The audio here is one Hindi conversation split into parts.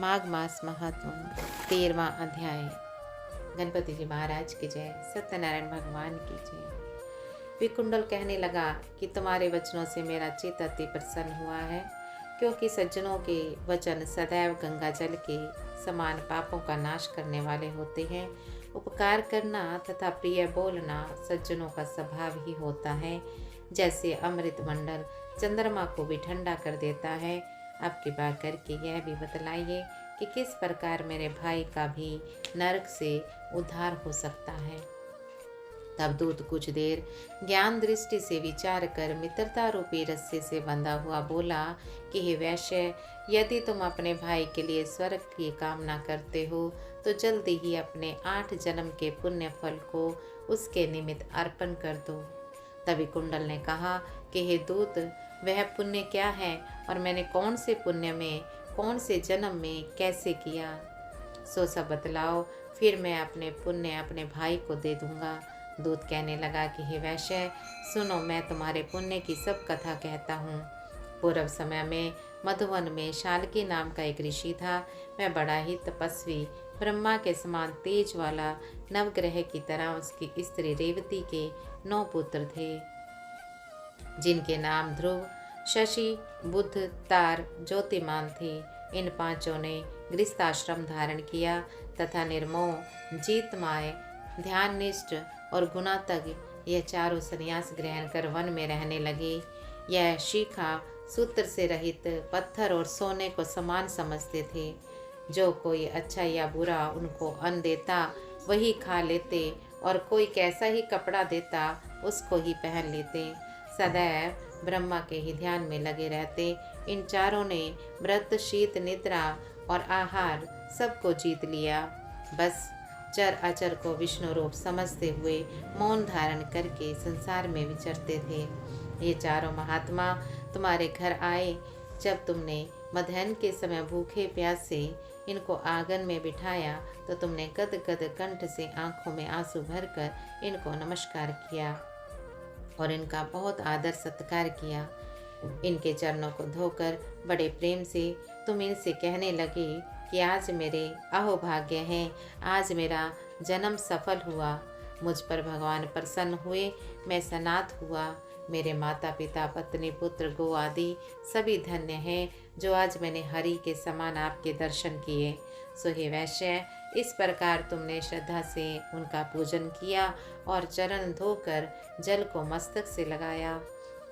माघ मास महात्म 13वां अध्याय। गणपति जी महाराज की जय, सत्यनारायण भगवान की जय। विकुंडल कहने लगा कि तुम्हारे वचनों से मेरा चित्त अति प्रसन्न हुआ है, क्योंकि सज्जनों के वचन सदैव गंगा जल के समान पापों का नाश करने वाले होते हैं। उपकार करना तथा प्रिय बोलना सज्जनों का स्वभाव ही होता है। जैसे अमृत मंडल चंद्रमा को भी ठंडा कर देता है, अब कृपा करके यह भी बतलाइए कि किस प्रकार मेरे भाई का भी नरक से उद्धार हो सकता है। तब दूत कुछ देर ज्ञान दृष्टि से विचार कर मित्रता रूपी रस्से से बंधा हुआ बोला कि हे वैश्य, यदि तुम अपने भाई के लिए स्वर्ग की कामना करते हो तो जल्दी ही अपने 8 जन्म के पुण्य फल को उसके निमित्त अर्पण कर दो। तभी कुंडल ने कहा कि हे दूत, वह पुण्य क्या है और मैंने कौन से पुण्य में, कौन से जन्म में कैसे किया, सो सब बतलाओ, फिर मैं अपने पुण्य अपने भाई को दे दूंगा। दूत कहने लगा कि हे वैश्य, सुनो, मैं तुम्हारे पुण्य की सब कथा कहता हूँ। पूर्व समय में मधुवन में शाल्की नाम का एक ऋषि था। वह बड़ा ही तपस्वी, ब्रह्मा के समान तेज वाला, नवग्रह की तरह उसकी स्त्री रेवती के 9 पुत्र थे, जिनके नाम ध्रुव, शशि, बुध, तार, ज्योतिमान थे। इन 5 ने गृहस्थाश्रम धारण किया तथा निर्मोह, जीतमाय, ध्याननिष्ठ और गुणातज्ञ यह चारों संन्यास ग्रहण कर वन में रहने लगे। यह शिखा सूत्र से रहित पत्थर और सोने को समान समझते थे। जो कोई अच्छा या बुरा उनको अन्न देता वही खा लेते, और कोई कैसा ही कपड़ा देता उसको ही पहन लेते। सदैव ब्रह्मा के ही ध्यान में लगे रहते। इन चारों ने व्रत, शीत, निद्रा और आहार सबको जीत लिया। बस चर अचर को विष्णु रूप समझते हुए मौन धारण करके संसार में विचरते थे। ये चारों महात्मा तुम्हारे घर आए। जब तुमने मध्याह्न के समय भूखे प्यासे इनको आंगन में बिठाया तो तुमने गद गद कंठ से आंखों में आंसू भरकर इनको नमस्कार किया और इनका बहुत आदर सत्कार किया। इनके चरणों को धोकर बड़े प्रेम से तुम इनसे कहने लगे कि आज मेरे अहोभाग्य हैं, आज मेरा जन्म सफल हुआ, मुझ पर भगवान प्रसन्न हुए, मैं सनाथ हुआ। मेरे माता पिता, पत्नी, पुत्र, गो आदि सभी धन्य हैं, जो आज मैंने हरि के समान आपके दर्शन किए। सो हे वैश्य, इस प्रकार तुमने श्रद्धा से उनका पूजन किया और चरण धोकर जल को मस्तक से लगाया।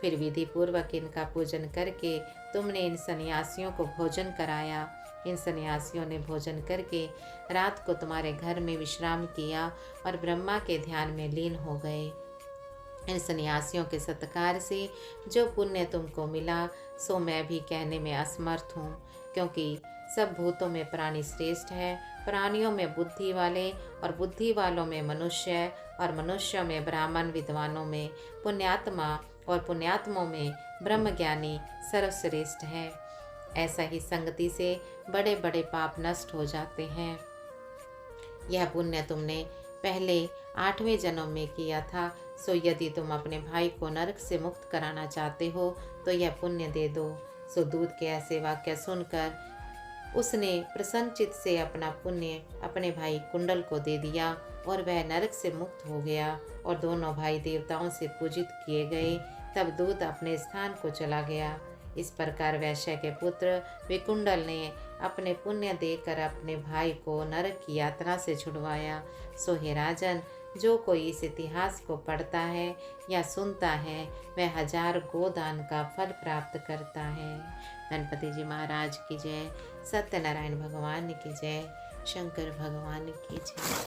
फिर विधि पूर्वक इनका पूजन करके तुमने इन सन्यासियों को भोजन कराया। इन सन्यासियों ने भोजन करके रात को तुम्हारे घर में विश्राम किया और ब्रह्मा के ध्यान में लीन हो गए। इन सन्यासियों के सत्कार से जो पुण्य तुमको मिला सो मैं भी कहने में असमर्थ हूँ, क्योंकि सब भूतों में प्राणी श्रेष्ठ है। प्राणियों में बुद्धि वाले और बुद्धि वालों में मनुष्य और मनुष्यों में ब्राह्मण, विद्वानों में पुण्यात्मा और पुण्यात्मों में ब्रह्मज्ञानी सर्वश्रेष्ठ है। ऐसा ही संगति से बड़े बड़े पाप नष्ट हो जाते हैं। यह पुण्य तुमने पहले 8वें जन्म में किया था, सो यदि तुम अपने भाई को नरक से मुक्त कराना चाहते हो तो यह पुण्य दे दो। सो दूत के ऐसे वाक्य सुनकर उसने प्रसन्नचित से अपना पुण्य अपने भाई कुंडल को दे दिया और वह नरक से मुक्त हो गया और दोनों भाई देवताओं से पूजित किए गए। तब दूत अपने स्थान को चला गया। इस प्रकार वैश्य के पुत्र विकुंडल ने अपने पुण्य देकर अपने भाई को नरक की यातना से छुड़वाया। सो हे राजन, जो कोई इस इतिहास को पढ़ता है या सुनता है वह 1000 गोदान का फल प्राप्त करता है। गणपति जी महाराज की जय, सत्यनारायण भगवान की जय, शंकर भगवान की जय।